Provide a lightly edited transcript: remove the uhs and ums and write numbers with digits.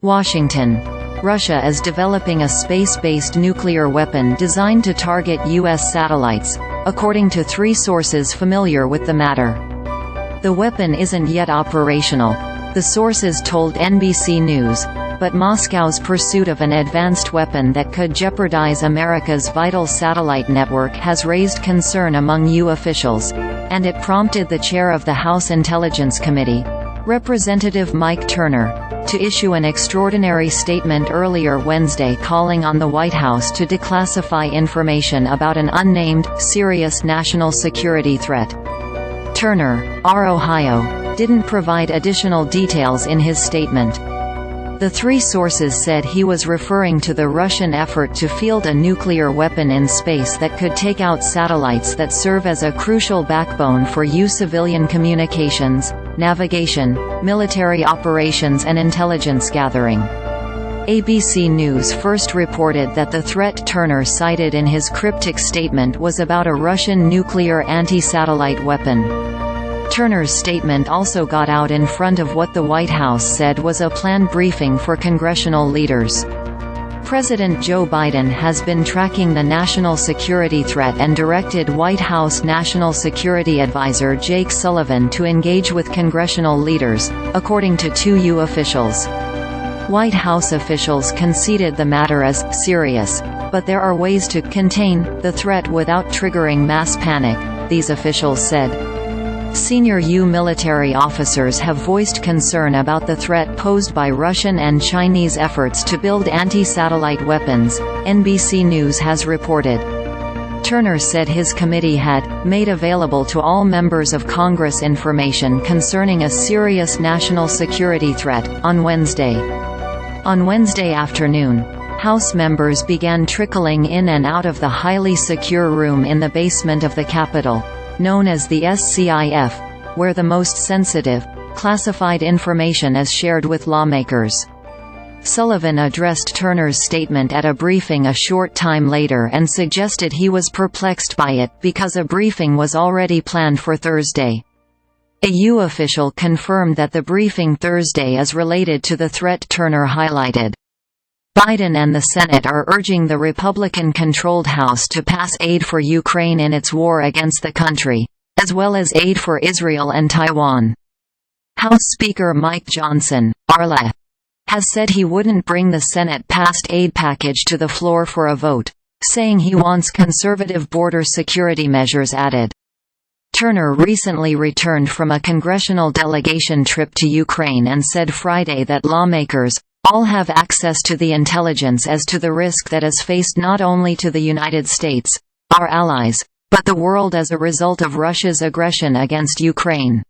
Washington. Russia is developing a space-based nuclear weapon designed to target U.S. satellites, according to 3 sources familiar with the matter. The weapon isn't yet operational, the sources told NBC News, but Moscow's pursuit of an advanced weapon that could jeopardize America's vital satellite network has raised concern among U officials, and it prompted the chair of the House Intelligence Committee, Representative Mike Turner, to issue an extraordinary statement earlier Wednesday calling on the White House to declassify information about an unnamed, serious national security threat. Turner, R. Ohio, didn't provide additional details in his statement. The 3 sources said he was referring to the Russian effort to field a nuclear weapon in space that could take out satellites that serve as a crucial backbone for U.S. civilian communications, navigation, military operations and intelligence gathering. ABC News first reported that the threat Turner cited in his cryptic statement was about a Russian nuclear anti-satellite weapon. Turner's statement also got out in front of what the White House said was a planned briefing for congressional leaders. President Joe Biden has been tracking the national security threat and directed White House National Security Advisor Jake Sullivan to engage with congressional leaders, according to 2 U officials. White House officials conceded the matter as serious, but there are ways to contain the threat without triggering mass panic, these officials said. Senior U military officers have voiced concern about the threat posed by Russian and Chinese efforts to build anti-satellite weapons, NBC News has reported. Turner said his committee had made available to all members of Congress information concerning a serious national security threat on Wednesday. On Wednesday afternoon, House members began trickling in and out of the highly secure room in the basement of the Capitol, known as the SCIF, where the most sensitive, classified information is shared with lawmakers. Sullivan addressed Turner's statement at a briefing a short time later and suggested he was perplexed by it because a briefing was already planned for Thursday. A U official confirmed that the briefing Thursday is related to the threat Turner highlighted. Biden and the Senate are urging the Republican-controlled House to pass aid for Ukraine in its war against the country, as well as aid for Israel and Taiwan. House Speaker Mike Johnson, RLE, has said he wouldn't bring the Senate-passed aid package to the floor for a vote, saying he wants conservative border security measures added. Turner recently returned from a congressional delegation trip to Ukraine and said Friday that lawmakers all have access to the intelligence as to the risk that is faced not only to the United States, our allies, but the world as a result of Russia's aggression against Ukraine.